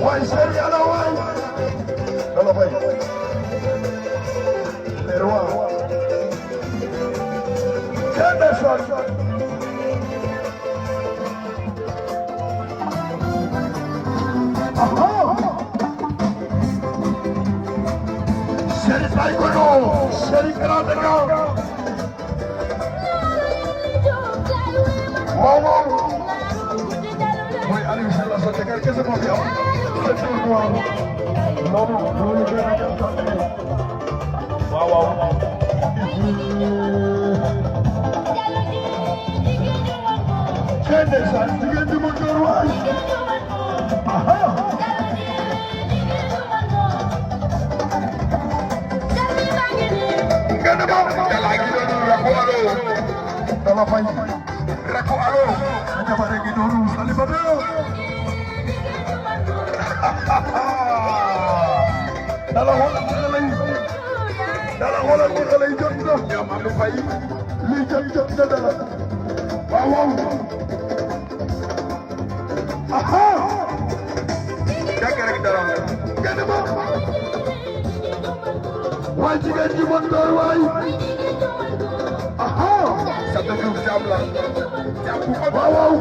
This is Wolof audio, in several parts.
Why say yalla why? Dala bay. Lerwa. Henderson. Sheriff Baikono. Sheriff Karadero. Wow. Boy, Ali Sala sote करके सब हो गया wow Henderson digeen di motor waay aha gana ba dala gi do rako alo dala fay rako alo nga bare gi do salibado dala wala ni xale yi jot na ñam am fay li jot na dala waaw aha yak rek dara gëna ma way jigéen ji mon door way aha sa dëgg jam la jam bu waaw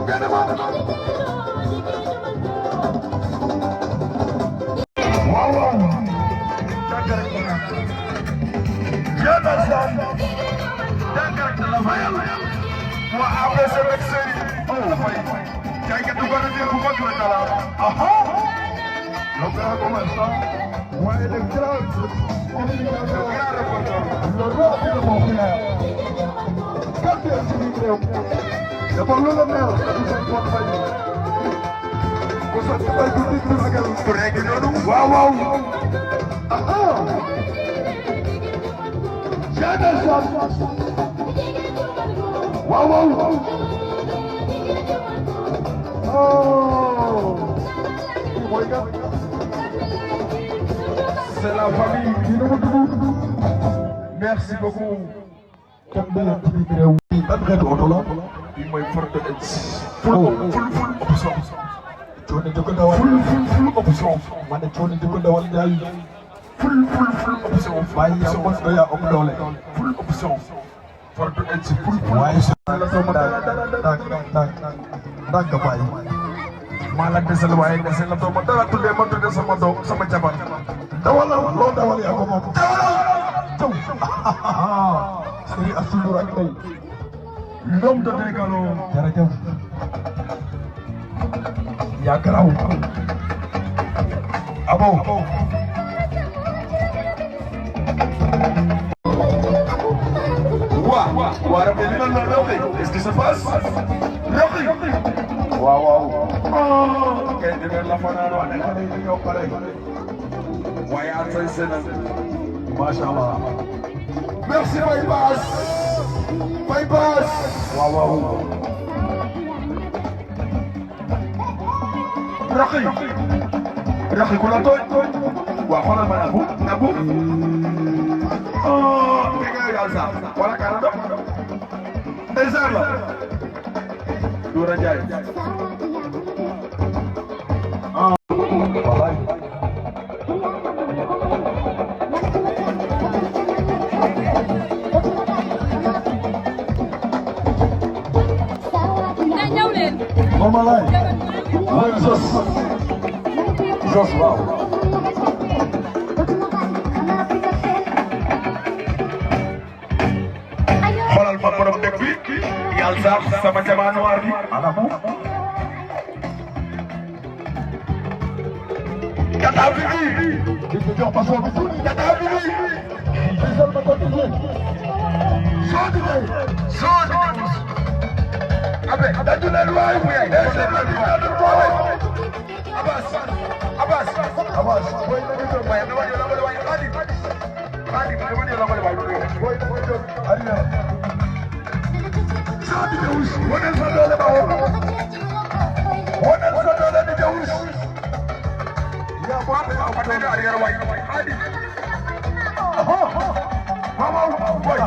gëna ma C'est la famille qui nous retrouve. Merci beaucoup. Full option. Full option. Malah desel wae desel la doom dara tuddee ma tuddee sama doom sama jabar dawal loo dawal yaa ko moom taw Sëriñ Astou ak tey l'homme de Dégalo jërëjëf yaa garaaw abo waa rafet li la Roqi qu'est-ce qui se passe Roqi waaw kay demee la fanaan wax ne xale yi ñoo pare waaye at say sena masha Allah merci Baye Bass waaw Roqi ku la tooñ waa xoolal ma nabu dégg nga yàlla sax wala kaara dox désert la Dora Ndiaye Mama Lay mooy Jos waaw xoolal ma borom dëkk bi yàlla sax sama jamaa noir bi anamu Tata Bibi di ko jox paso bi tuuti Tata Bibi gisal ma ko tuuti soo di abe daju leen waay bu yaay Abbas boy na ñu baye dama ñu la ko waay Khadi dama ñu la ko waay boy ariya Sadi Deus wonal sa doole ba wonal sa doole di Deus ya bo ko doole ariya waay Khadi boy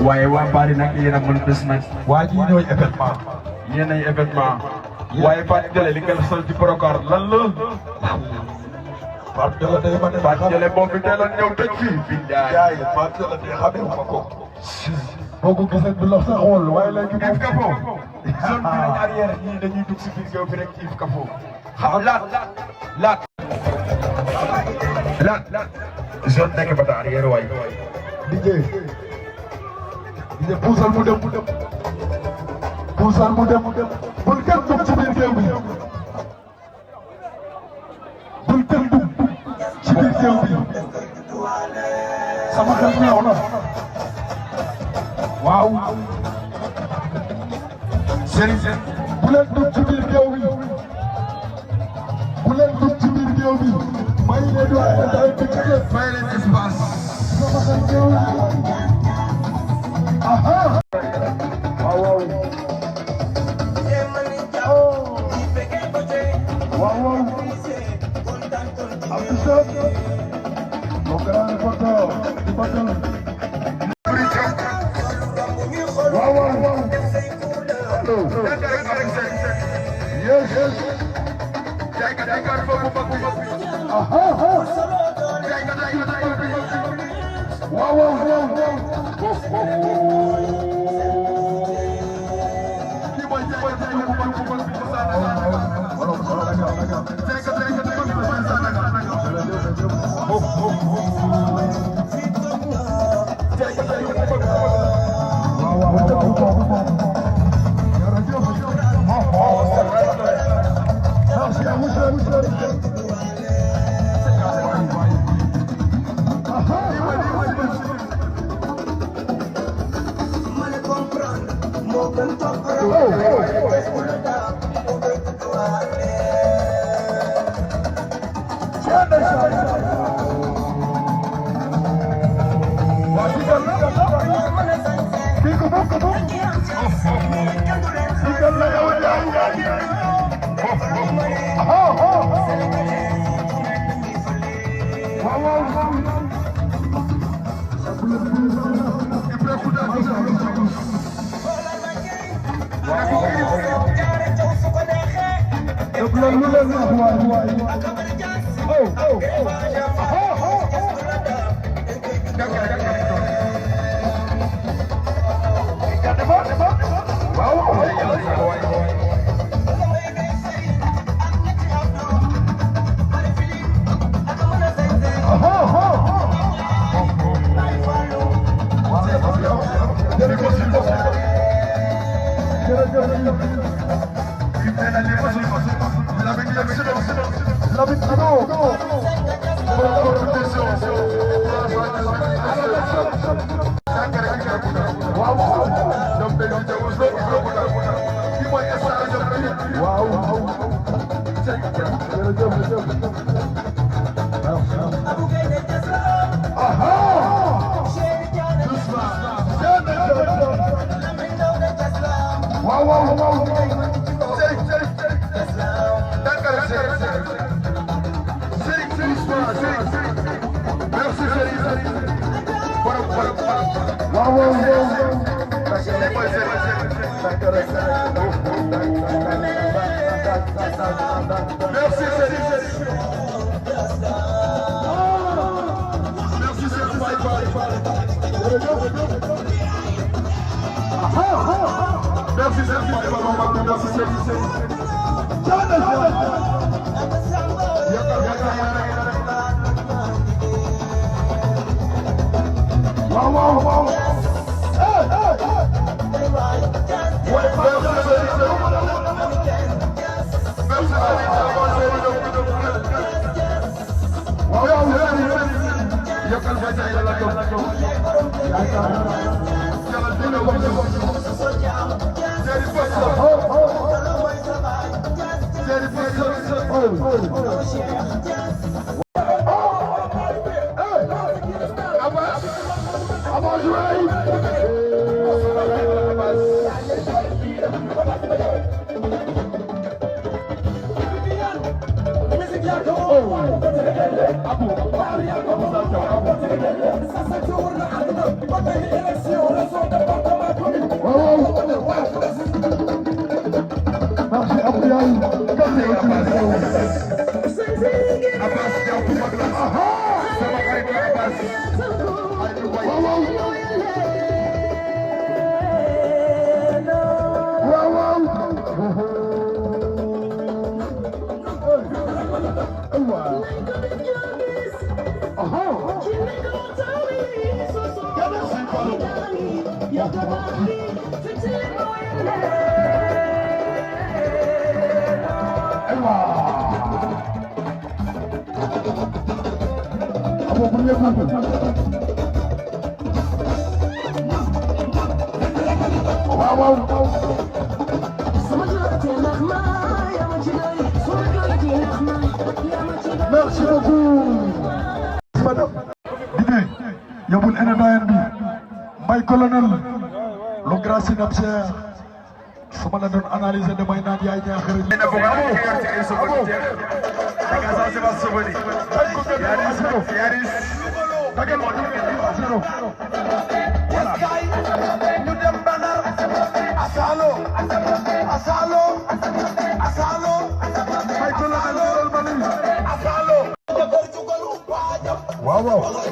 waaye waa Paris nag yéen a mën bés nag waa ji ñooy événement yéen ay événement waaye Pape Jalle li ngeen sol ci Procar lan la Pape Jalle day ma ne Pape Jalle moom bi teel a ñëw tëj fii billaay Pape Jalle day xamee ma ko boo ko gisee du la sax xool waaye léegi Yves Kafo zone bi lañ arrière ñii dañuy dugg si biir géew bi rek Yves Kafo xam laat zone nekk ba ta arrière waay di puusal mu dem puusal mu dem bul kenn dugg ci biir géew bi bul kenn dugg ci biir géew bi sama xel ñaaw na waaw Serigne bu leen dugg ci biir géew bi bu leen dugg ci biir géew bi may leen doon ay dëkk may leen espace sama xel ñaaw na aha waaw waaw Lo gran reporter di Batal. Wow. Yes. Jaga aha. Wow. Merci beaucoup. Madame. Dine, yobul NNAN bi. May colonel. Le grand synapsère. Sama la doon analyser damay naan yaay ñaaxare. Wow, wow.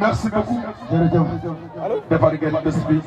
Merci beaucoup. Defar ngeen bés bi.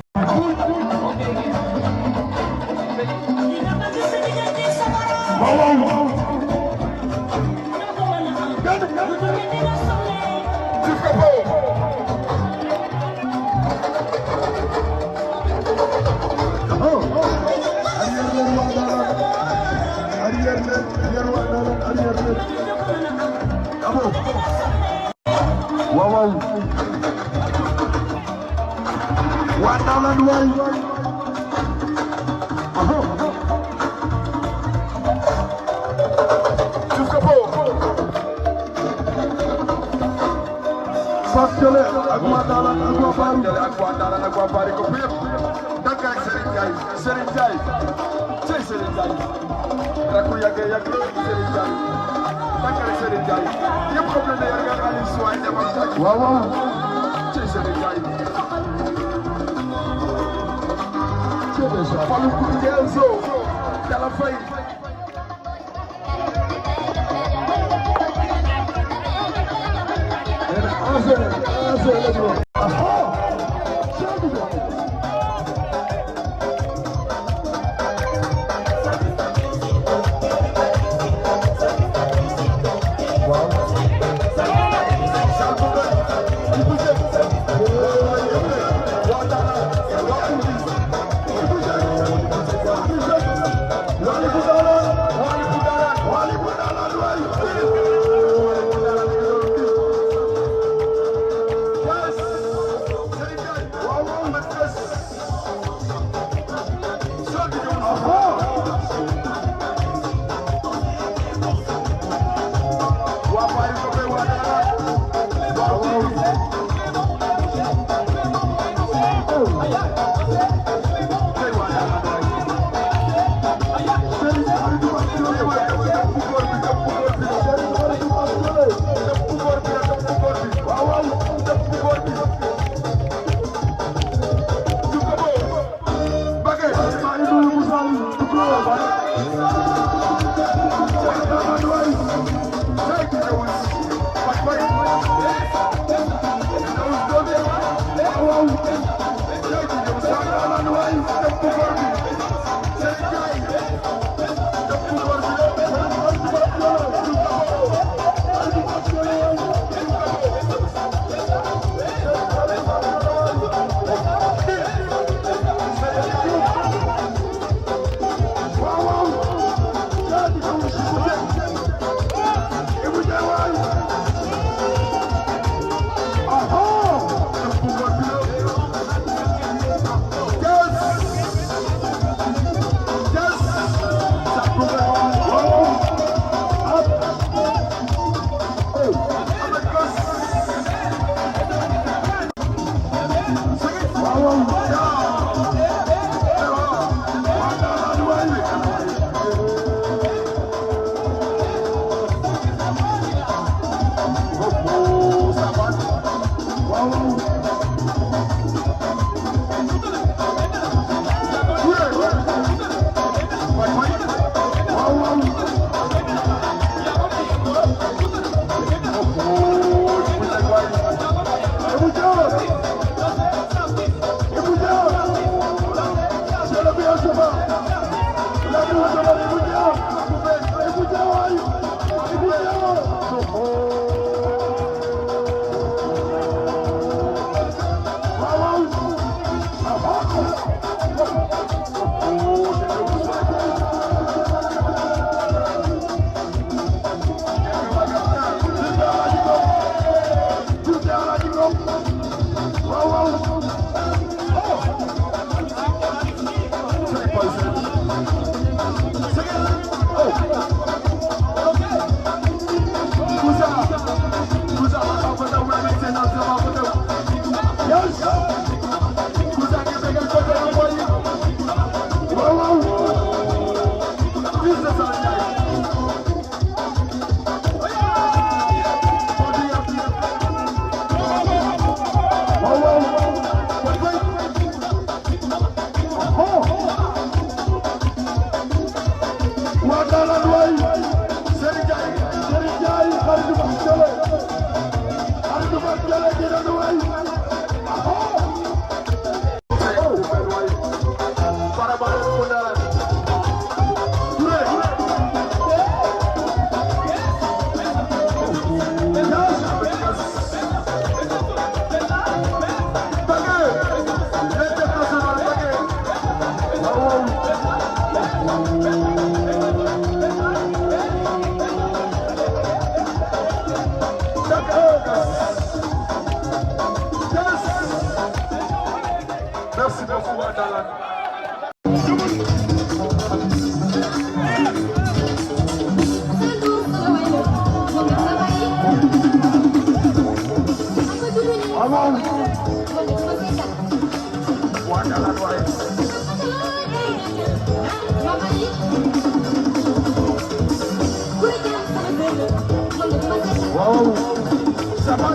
Merci beaucoup, Wadalan. Wadalan, wow, sabar.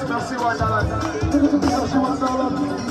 Merci Wadalan. Merci Wadalan.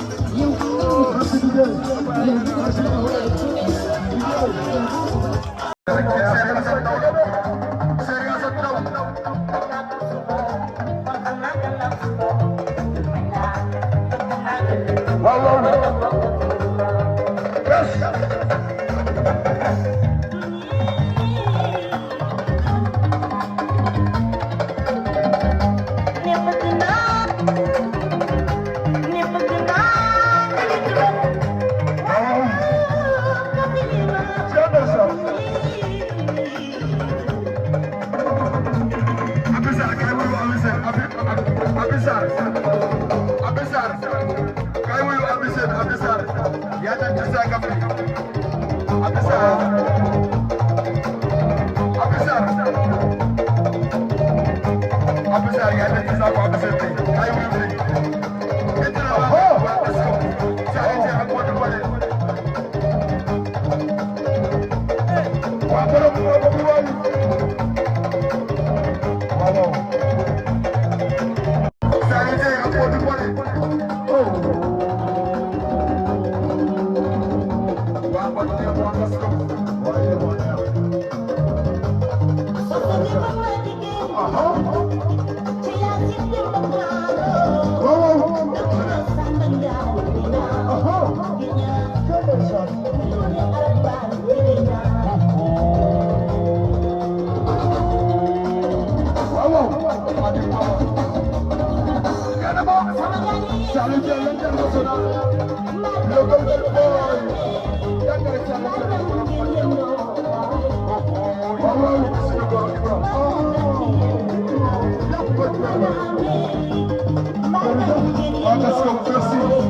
Let's go,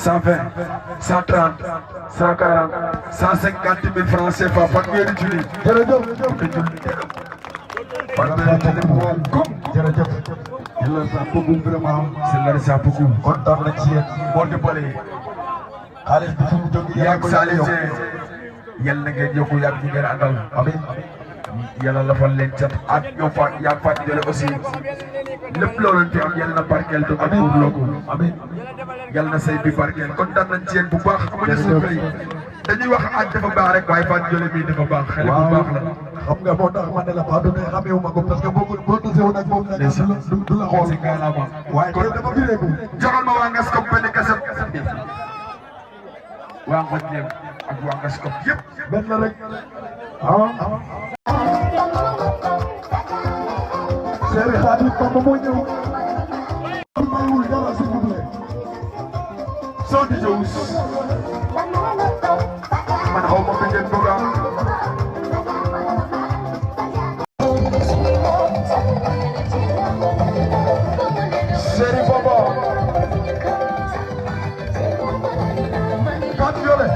120, 130, 140, 150 000 francs CFA fanweeri junni. jërëjëf. fanweeri junni bu wow góob. jërëjëf. yàlla sax bëggu vraiment. c'est la sax bëggu. kontaan nañ ci yéen. boo dimbalee. xaalis bi fi mu jógee. yàgg Saliou Dieng. yàlla na ngeen yokku yàgg ñu ngeen àndal. amiin. yàlla lafal leen cat ak ñoom Fatou yaa Fatou Ndiolé aussi lépp loo leen fi am yàlla na barkeel te ak pour loo ko. amiin. yàlla na say bi barkeel kontaan nañ ci yéen bu baax. amuñu surprise dañuy wax ak dafa baax rek waaye Fatou Ndiolé mii dafa baax. xale bu baax la. xam nga moo tax ma ne la Fatou ne xamee wu ma ko parce que boo tasee woon ak moom nag du la xool. waaye kon dafa bireeku. joxal ma waa Ngascom benn kaset. waa Ngodjem ak waa Ngascom yëpp. benn rek. Seri Khadim Bamba moo ñëw. mayul dara s'il vous plaît. soo di jëw. man xaw ma fi ngeen bëgg a. Seri Bamba. Fatou Ndiolé.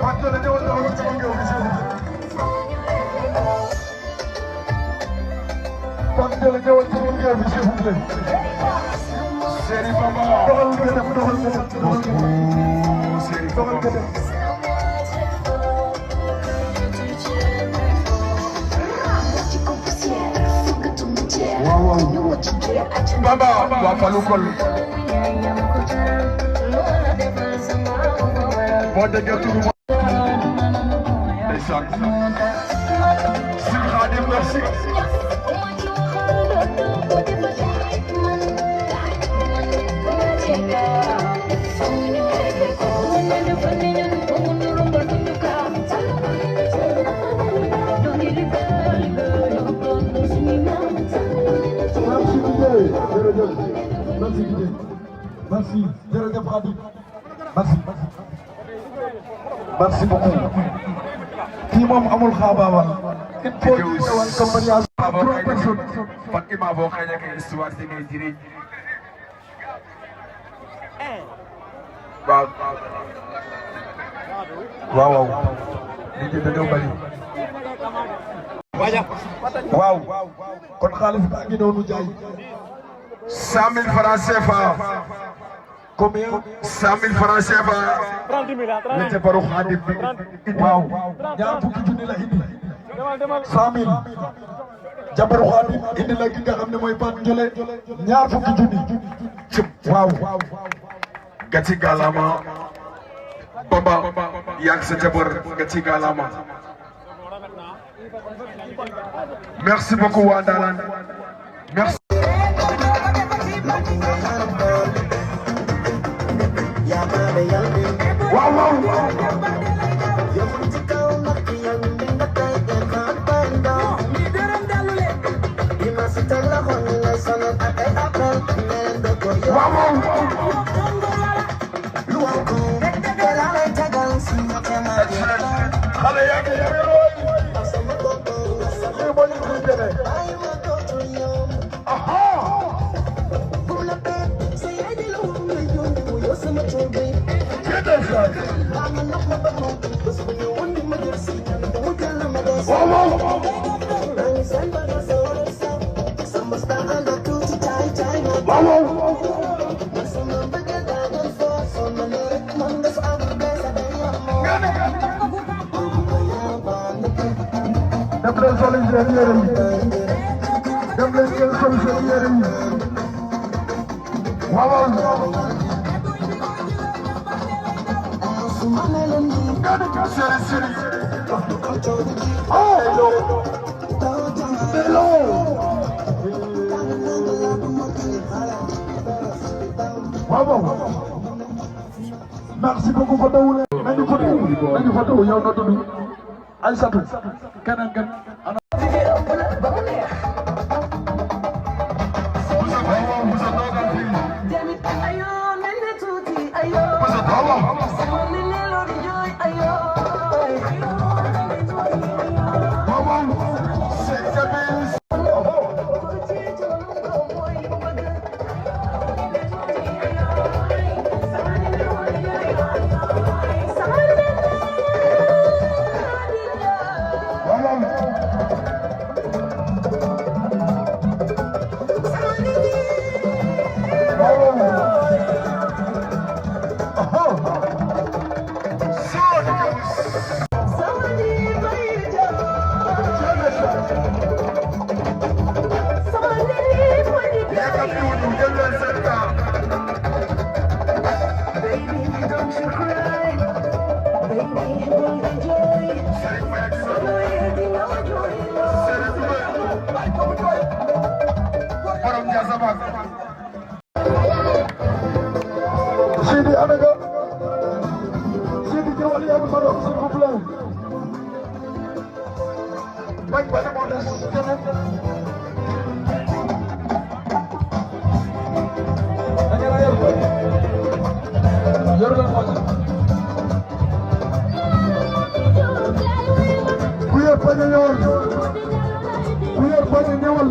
Fatou Ndiolé ñëwal taxaw ci sama ngéew bi s'il vous plaît. Fatou Ndiolé ñëwal ci sama ngéew bi s'il vous plaît. Seri Bamba. doxal nga dem doxal nga dem. Seri doxal nga dem. waaw waaw. Bamba waa Fallou Kol. boo déggee turu ma. ndeysaan. Sëñ Khadim merci. Merci Guèye. Merci jërëjëf Khadim. Merci. Merci beaucoup. kii moom amul xaabaabal. il faut ñu ñëwal comme mariage. 3 personnes. Fatima boo xëy na histoire si ngay jëriñ. waaw. waaw waaw. nit ñi dañoo bari. waaw. kon xaalis baa ngi noonu jaay. 100 000 francs CFA. combien. 100 000 francs CFA. 30 000 ah 30 000. la ca baru Xaadim bi. waaw. ñaar fukki junni la indi. 100 000. jabaru Xaadim indi la ki nga xam ne mooy Fatou Ndiolé. ñaar fukki junni. waaw. gàcce gàllama. Bamba yàgg sa jabar gàcce gàllama. merci beaucoup waa Ndalane. merci. waaw waaw. waaw waaw. xale yaa ngi yore lool. lii moo ñu koy jëlee. aha. Merci beaucoup photo wu leen nañu photo yow na tudd Aïssatou keneen kenn ana Sidi Anaga Sidi ñëwal yaa ma doon s'il vous plaît bañ ba moo des keneen da ngeen a yor ko yor leen ko ku yor bañ a ñëwal ku yor bañ a ñëwal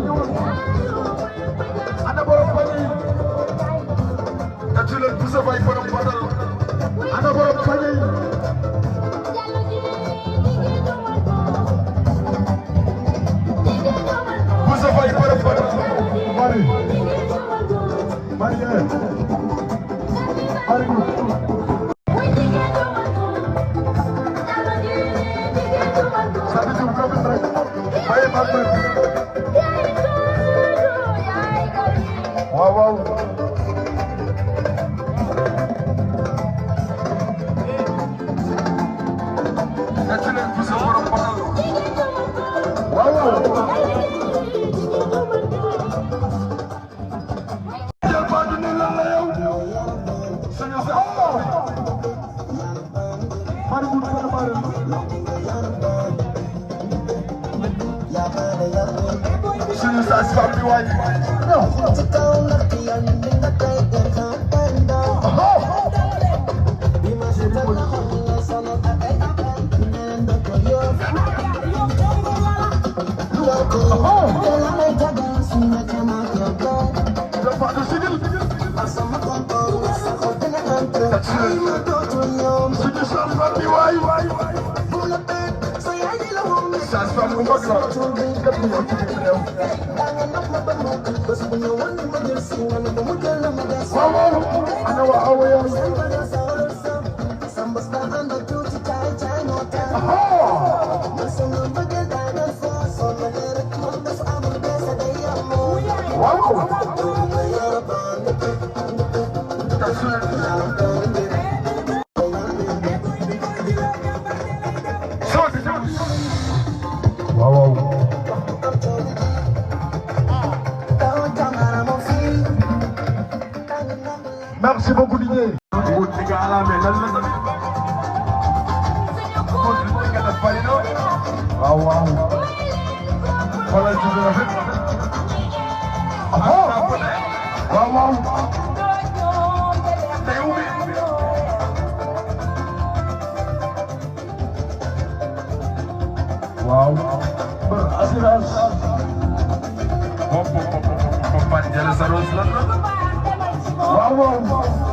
ana borom bañ yi leen bu sa fay borom badal ana borom bañ yi bu sa fay borom badal mari mari mari sadi jum ko bin rek baye magmer waaw waaw Suñu sa fam bi waay suñu sa fam bi waay sa fam bu mag la kat ñu ci réew waaw ana wa awaya Merci beaucoup Didier. Waaw waaw. Xoolal ci lu rafet. Waaw waaw. Waaw. Assurance. Waaw waaw.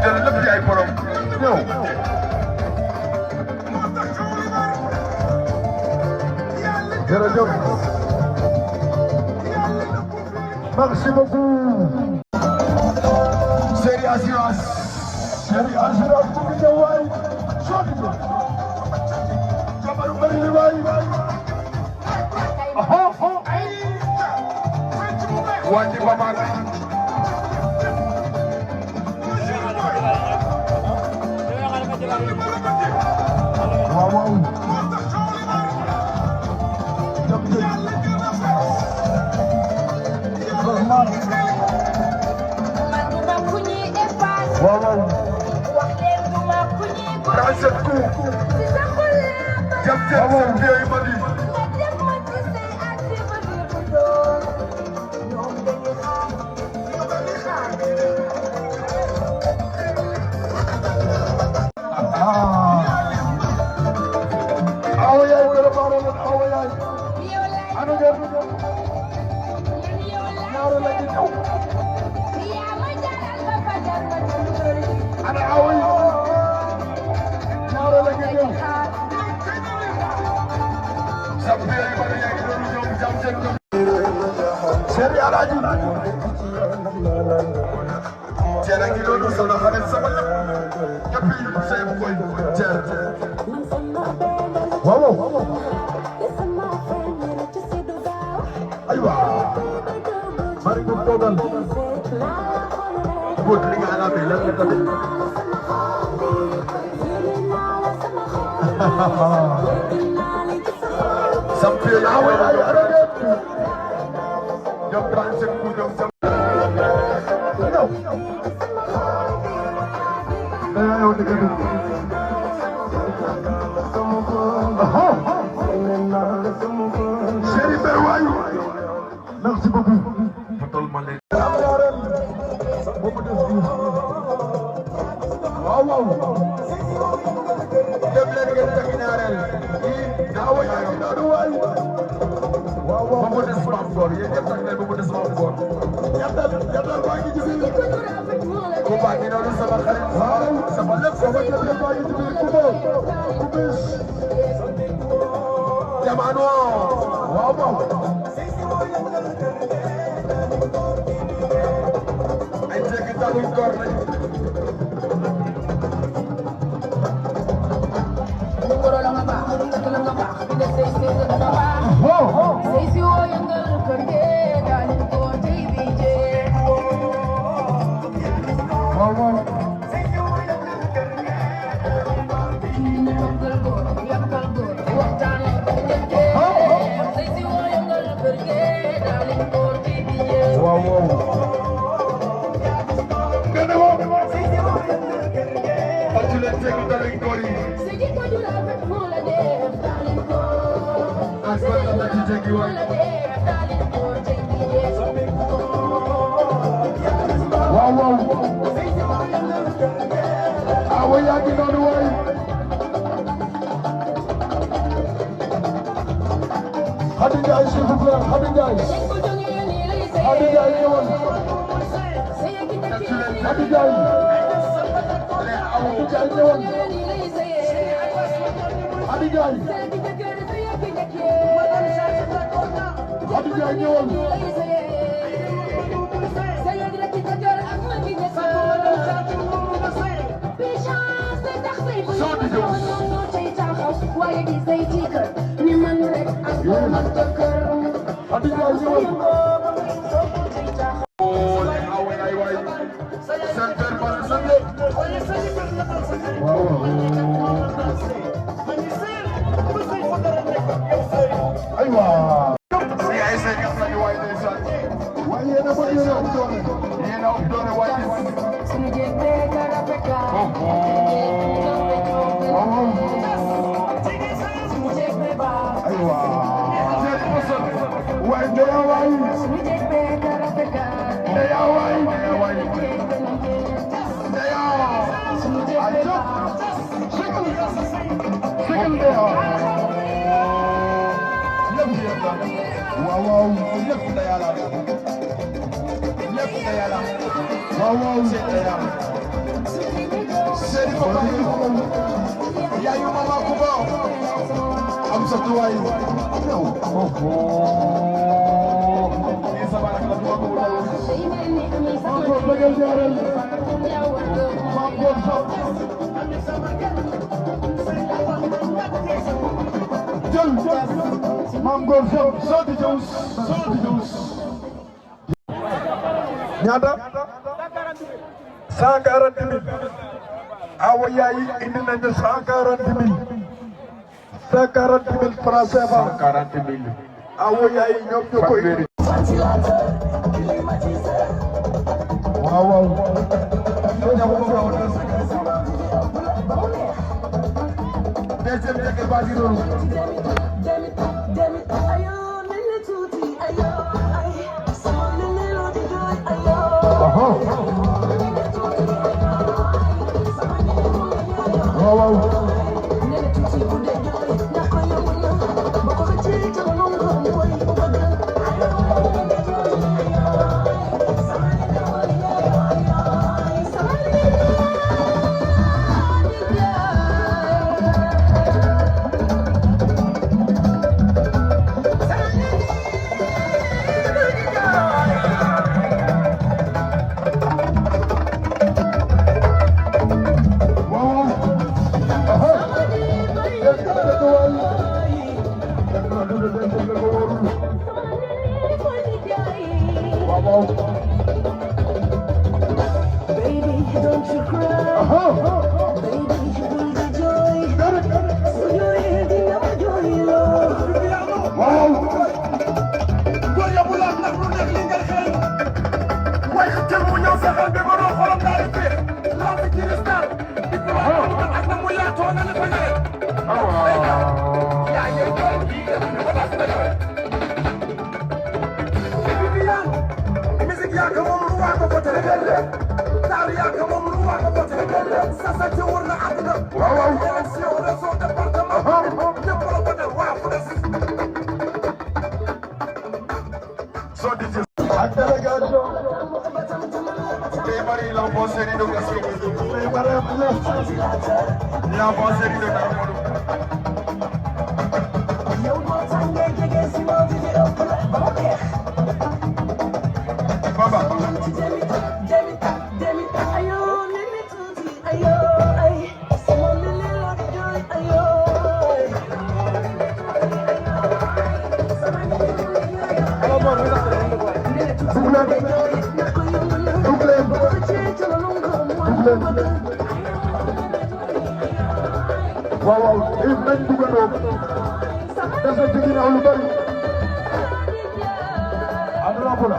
jël lépp ci ay borom ñëw. jërëjëf. merci beaucoup. Série assurance. Série assurance bu ngi ñëw waay. sotti ko. jabaru bëri li waay. wàññi ba mag. waaw waaw. waaw waaw. 37 coups. jam jam seen vieille madi. awo yaay wala baaro la awo yaay. ana ngeen. ñaaro la ci ñëw. ana awo yi. ñaaro la ci ñëw. sam vieille madi yaa ngi doon ñoom jam seen ko. Série Alaaji. Teel a ngi doon sama xarit sama lépp. depuis say bu koy teel. waaw waaw. aywa. bari ko toogal. góor li nga xalaat lan la tamit. sam vieille awo yaay ana ngeen. ñoom 37 coups ñoom sam. yow dëgg dëgg. Série Ber waay. merci beaucoup. am ñaareel. boobu des bi. waaw waaw. dem leen ngeen teg ñaareel. awo yaa ngi noonu waay. waaw waaw. ba mu des maam góor yéen ñëpp teg leen ba mu des maam góor. yàttal baa ngi ci biir. Kumba ngi noonu sama xarit. waaw sama lépp sama yàttal baa ngi ci biir Kumba. Kumbis. Jamano. waaw waaw. ay jéggi talul góor lañ. waaw waaw. awo yaa ngi noonu waay. Khady Ndiaye s'il vous plaît Khady Ndiaye. Khady Ndiaye ñëwoon. Khady Ndiaye. Khady Ndiaye ñëwoon. Khady Ndiaye. Khady Ndiaye ñëwoon. aywa. waaye yéen a bëri yéen a ëpp doole. yéen a ëpp doole waaye. aywa. waaye ndeya waay. ndeya waay. ndeya. ayca. sigal. sigal ndeya. lépp yéen la. waaw waaw. lépp ndeya la. lépp ndeya la. waaw waaw. chéri papa yaayu mama Kuba am sa tuwaay yow ni sabara la ko ko dal ko bëggal jaaral mam gor so jël mam gor so di jous ñaata 140 000 awa yaay indi nañu 140 000 francs CFA 140 000 awa yaay ñoom ñoo koy waaw waaw deuxième jege baa di loolu waaw waaw waaw if nañ dugandoo def na ci ginnaaw lu bari am na ko la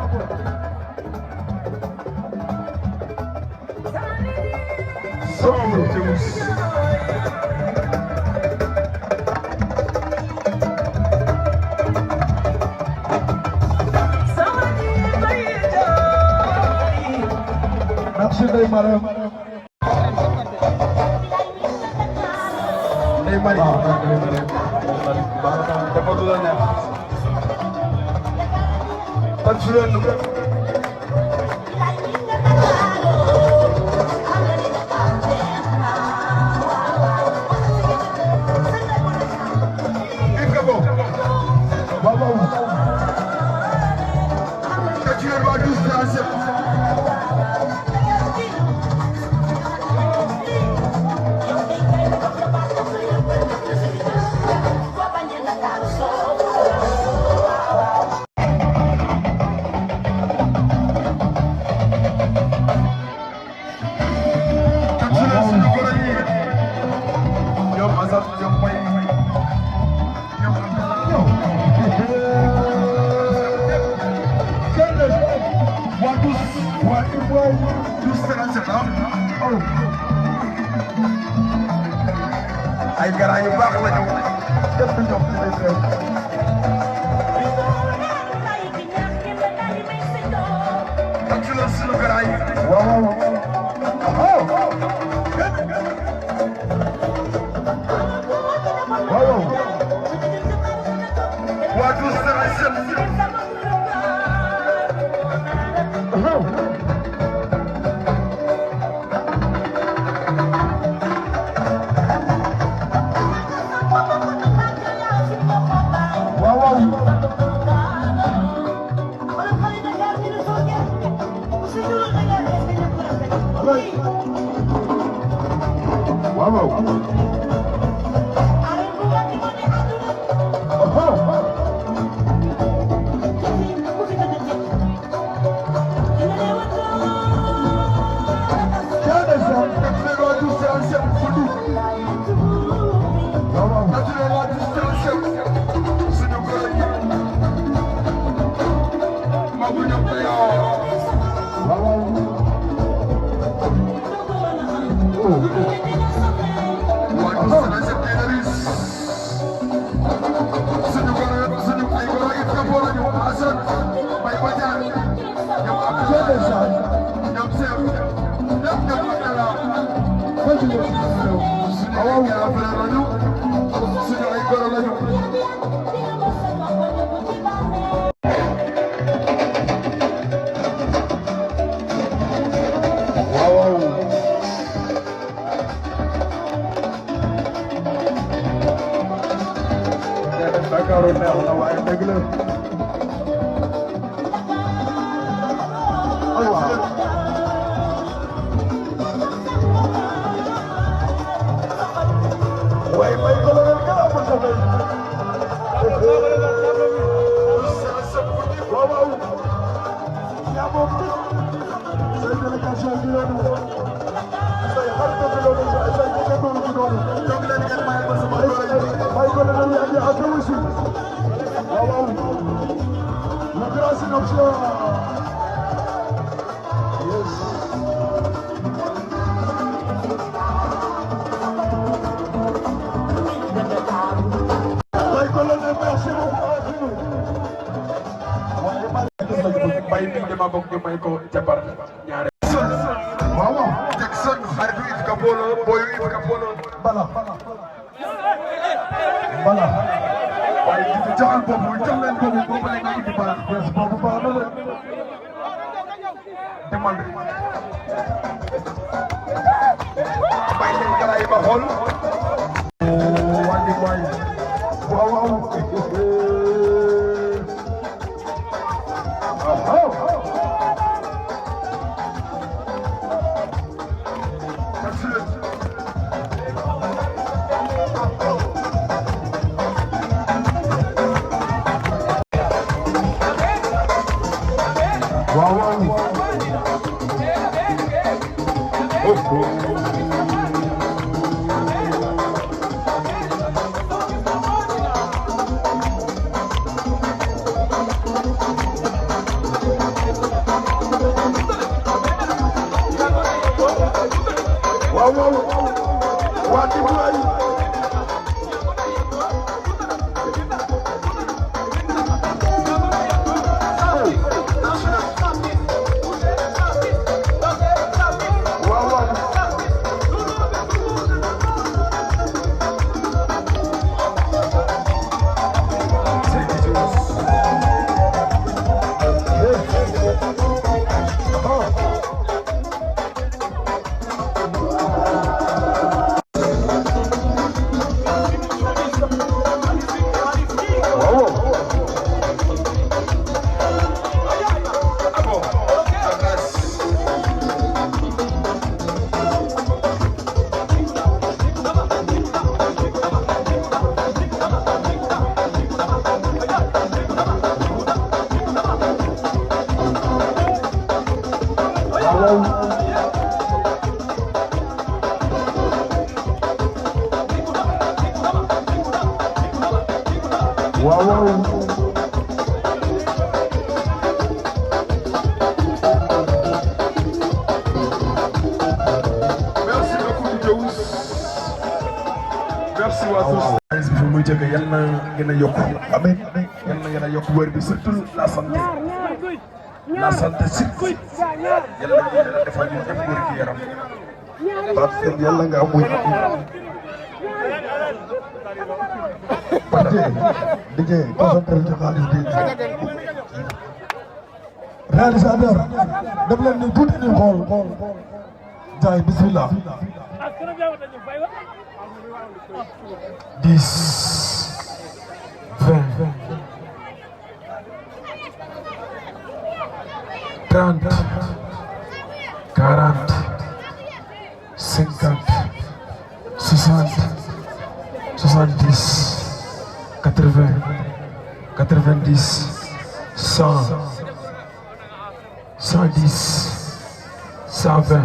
merci Ndeye Mariam Mari dafa du la neex tan su leen dugal inga bo waaw te tu es pas douce ay garaan yu baax la ñu def ñoom ci les frères ak ci la sunu garaan yi waaw waaw waaw waa du seen waaw la santé surtout yàlla na yàlla defal ñu ñëpp wér gi yaram Pape Sène yàlla nga am muy DJ concentré ci xaalis bi réalisateur dem leen ni tuuti ni xool jaay bismillah 10 20 30 40 100 100 110 120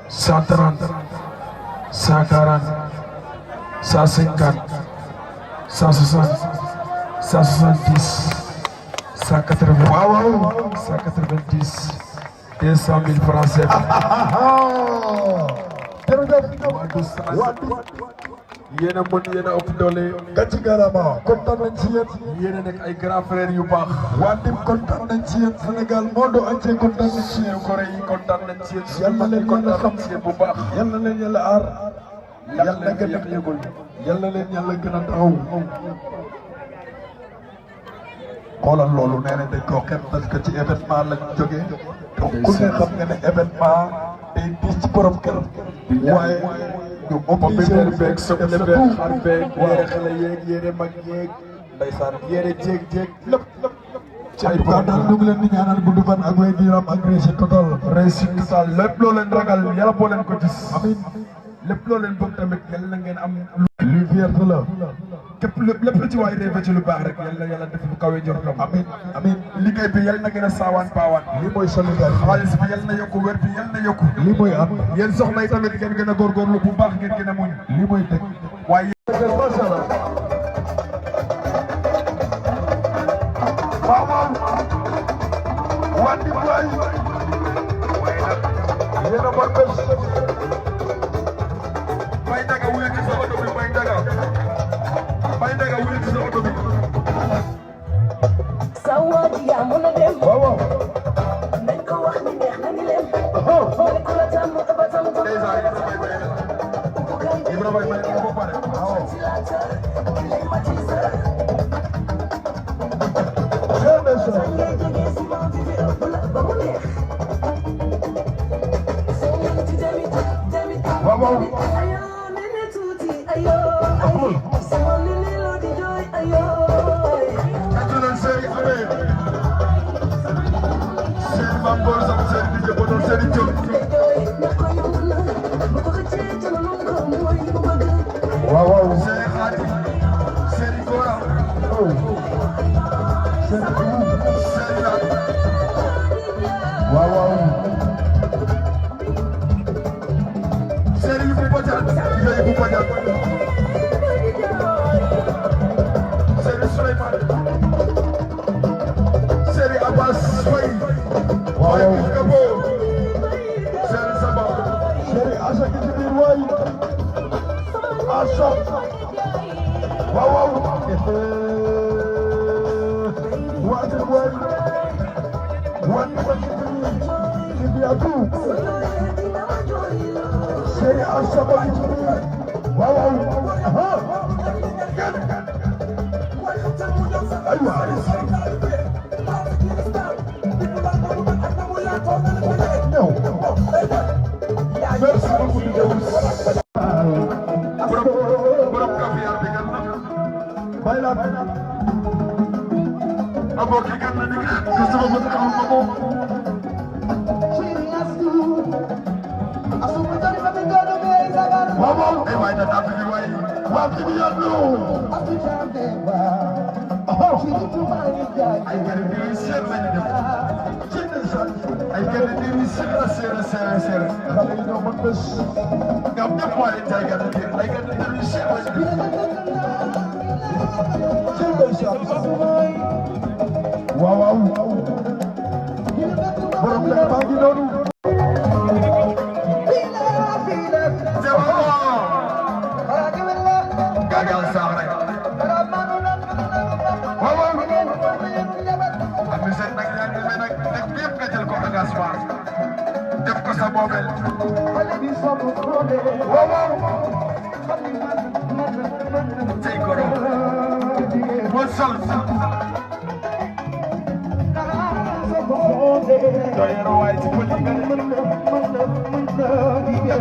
130 140 150 160 170 180 waaw 190 200 000 francs CFA. yéen a mën yéen a ëpp doole. gàcce garama kontaan nañ ci yéen. yéen a nekk ay grand frère yu baax. waa Ndim kontaan nañ ci yéen. Sénégal monde entier kontaan nañ ci yéen. Corée yi kontaan nañ ci yéen. yal na leen yàlla xam ci yéen bu baax. yal na leen yàlla aar. yal na gën a yëgul. yal na leen yàlla gën a taxaw. xoolal loolu nee na dañ koo xeeb parce que ci événement lañ jógee. ku ne xam nga ne événement day diis ci borom kër. waaye ñu obligé beeg soble beeg xar beeg yére xale yeeg yére mag yeeg ndeysaan yére jéeg lépp. ci ay borom daal ñu ngi leen di ñaanal gudd fan ak wér gu yaram ak réussite totale. réussite totale lépp loo leen ragal yàlla boo leen ko gis. amiin lépp loo leen bëgg tamit yàlla na ngeen am. lu vierge la. képp lépp lu ci waay rêvé ci lu baax rek yàlla def lu kawe njortam. amiin amiin liggéey bi yàlla na gën a saawaan baawaan. lii mooy solidarité. xaalis bi yàlla na yokku wér bi yàlla na yokku. lii mooy am. yéen soxna yi tamit ngeen gën a góorgóorlu bu baax ngeen gën a muñ. lii mooy dëgg. waaye. macha allah. waaw waaw. wàllu waay. yéen a mën bés. Baye Ndaga wuyu ci sa oto bi Baye Ndaga. Baye Ndaga wuyu ci sa oto bi. sa waa ji yaa mën a dem. waaw waaw. nañ ko wax ni neex na ni leen. mooy ku la tàmm ba tàmm ko. déjà Ibrahima Baye Baye ko pare. waaw. waaw waaw. waaw waaw. waaw waaw. Serigne bu Badiane Serigne bu Badiane Serigne Souleymane Serigne Abbas Faye waaw Gabo Serigne Samba Serigne Assa ki ci biir waay Assa waaw waaw waate waay waate waay ci biir Serigne Assa ba ci biir waaw waaw aywa ñëw merci beaucoup di Deus borom caviar bi gan na bay la abo ki gan na ni ko sama bëgg xam ma ko waaw waaw ay waay na tàpp bi waay waaw ci bi yàglu ay gën di seet lañu def ci ndeysaan ay gën di seet xale yi ñoo mën bés ñoom ñëpp waa leen jaay gën di ay gën di seet lañu def ci ndeysaan waaw waaw borom lay baa ngi noonu gagal sax rek waaw waaw am na seen nag ñaan bi nag yëpp nga jël ko engagement def ko sa boobel waaw waaw tey goro moo sol doyero waay ci pël yi nga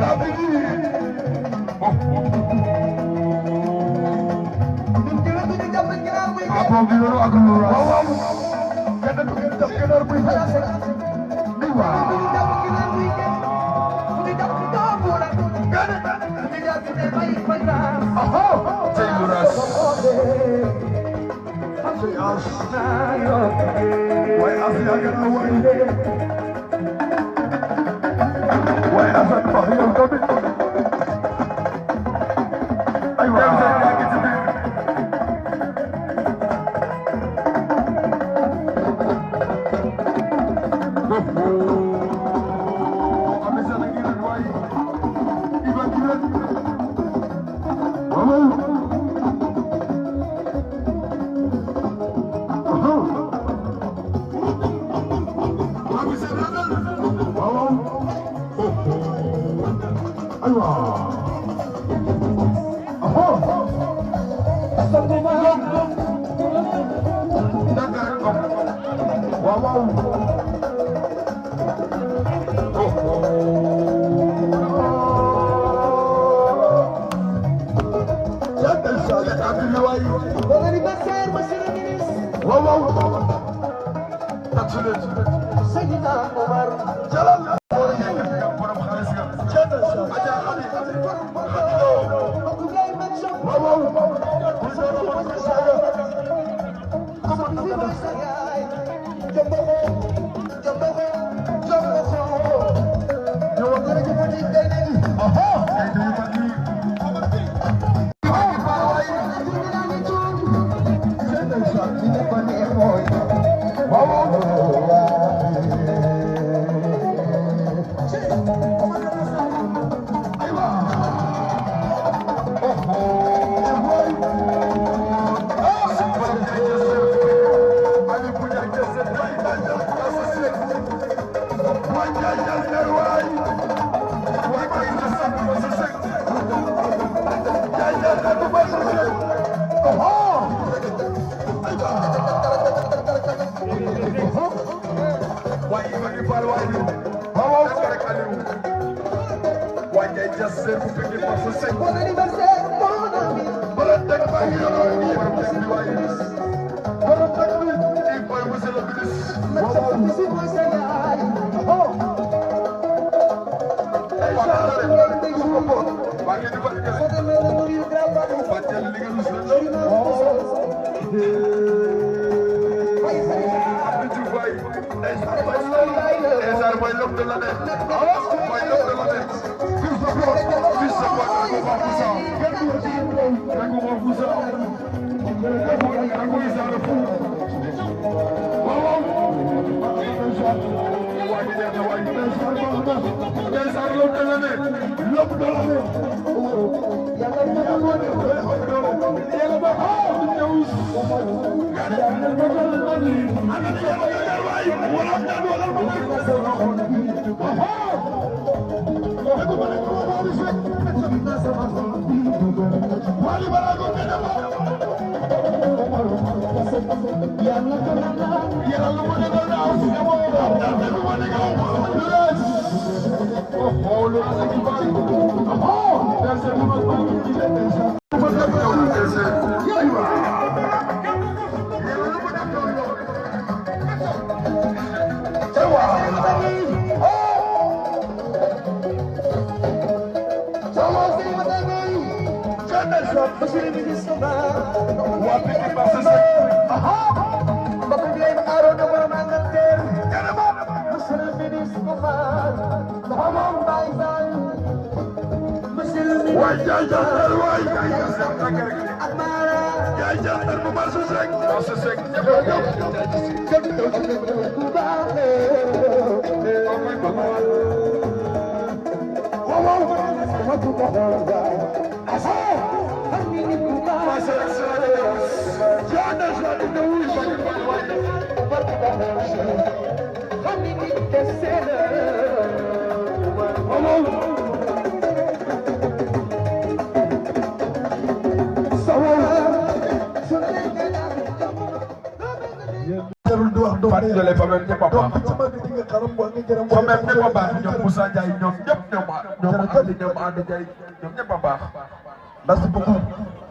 Abou Bilal ak Noura. waaw waaw. kenn du ngeen def kenn buy fay. waaw. tey Noura. waaye as yàgg na waaye Assane Ba yow tamit aywa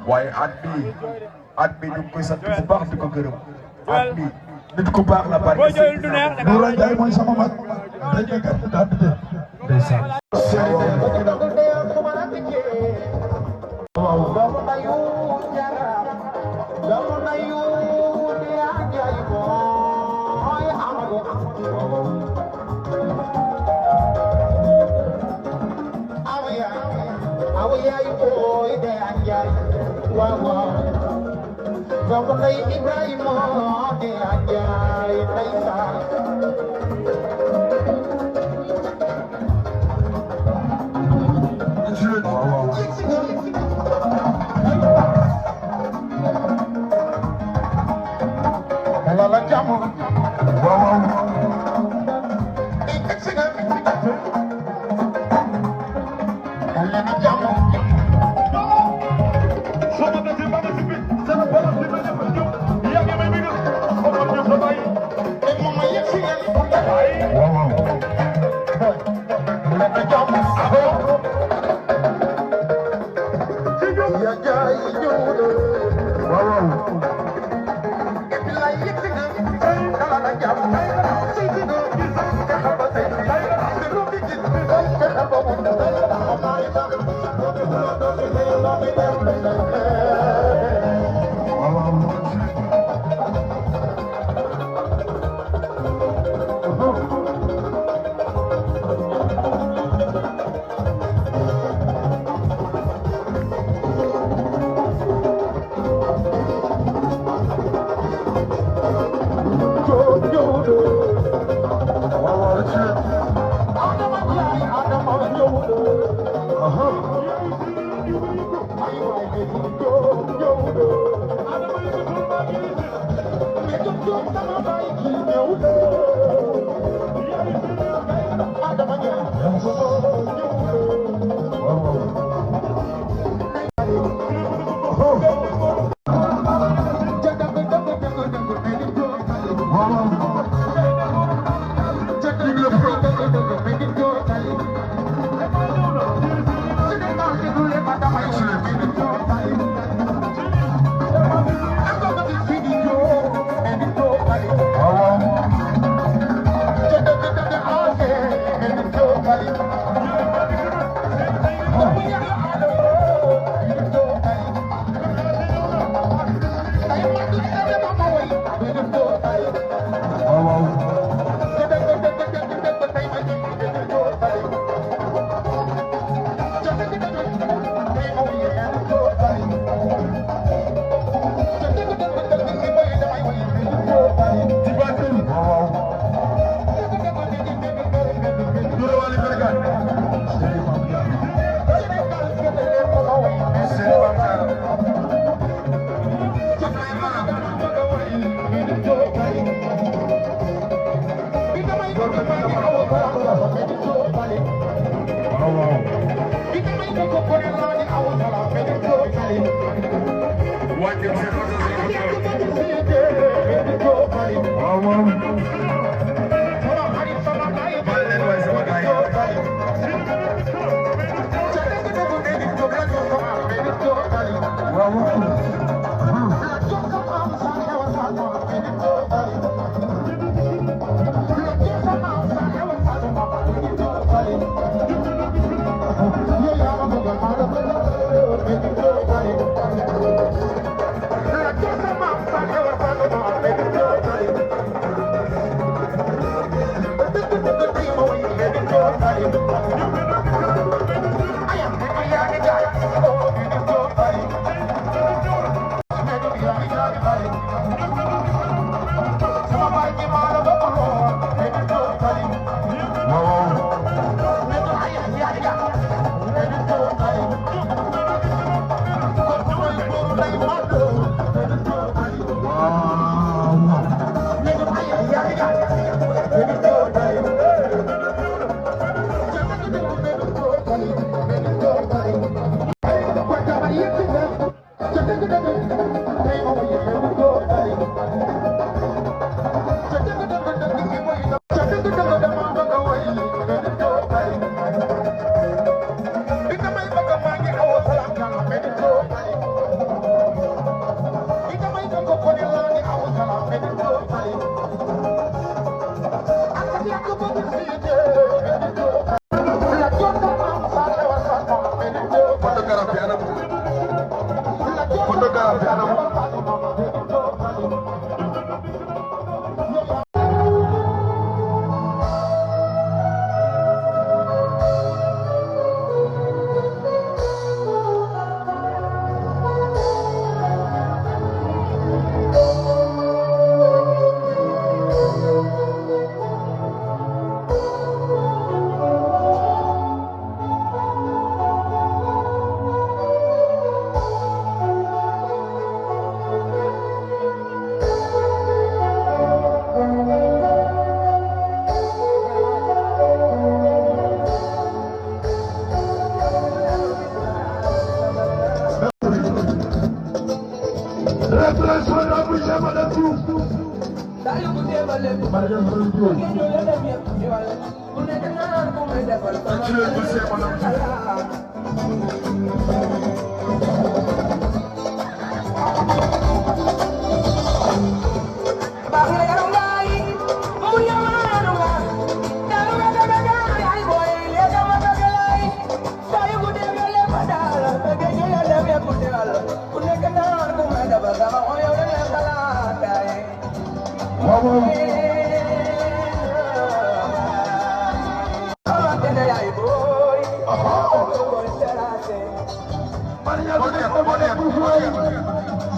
waaye at bi ñu ngi koy sant bu baax di ko gërëm at bi nit ku baax la bari Noura Ndiaye mooy sama mag dañuy gàtt daal di ndeysaan waaw yaay booy de anjaay waaw waaw donc lay Ibrahima de anjaay ndeysaan la jàmm waaw Mariam Validé. Continuez de pousser, madame.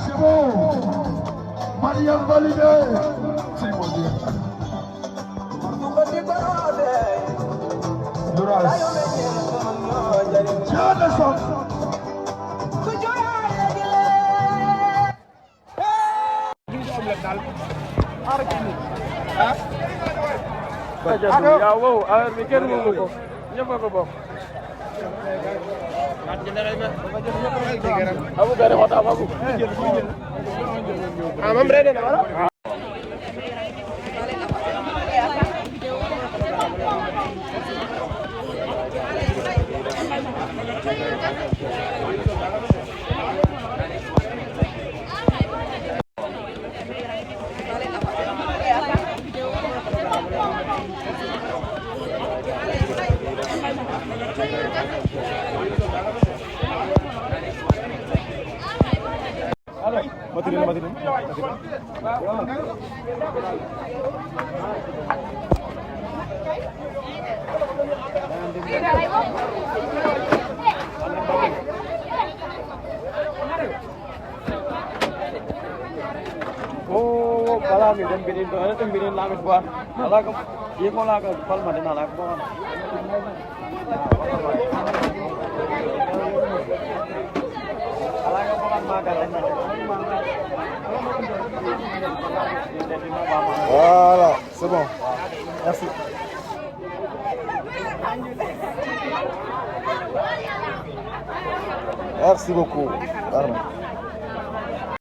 C'est bon. Mariam Validé. C'est bon Dieu. Tiens le son. Ya wow, air mikir mau kok. Nyoba kok, Bok. Abu dari kota apa, Bu? Amam berada di mana? Mati. Oh, kalau midem binin tu, ada binin lamit buat. Kalau ke, ia kalau ke, kalau mana nak buat. Voilà, c'est bon. Merci. Merci beaucoup. Pardon.